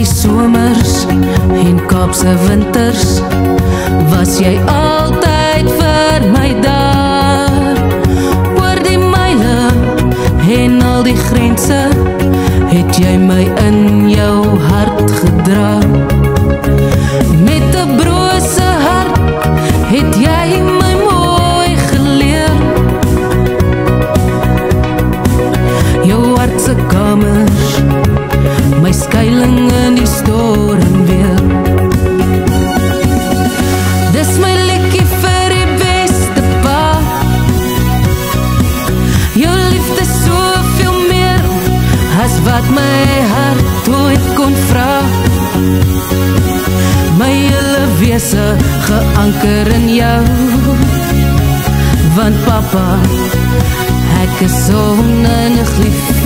die somers en Kaapse winters, was jy altyd vir my daar. Oor die myle en al die grense, het jy my in jou hart gedra. Met 'n brose hart het jy my mooi geleer. Jou hartse kamers, my skuiling in die storm weer. Dis my liedjie vir die beste pa. Jou liefde soveel meer as wat my hart ooit kon vra. My hele wese geanker in jou, want papa, ek is so oneindig lief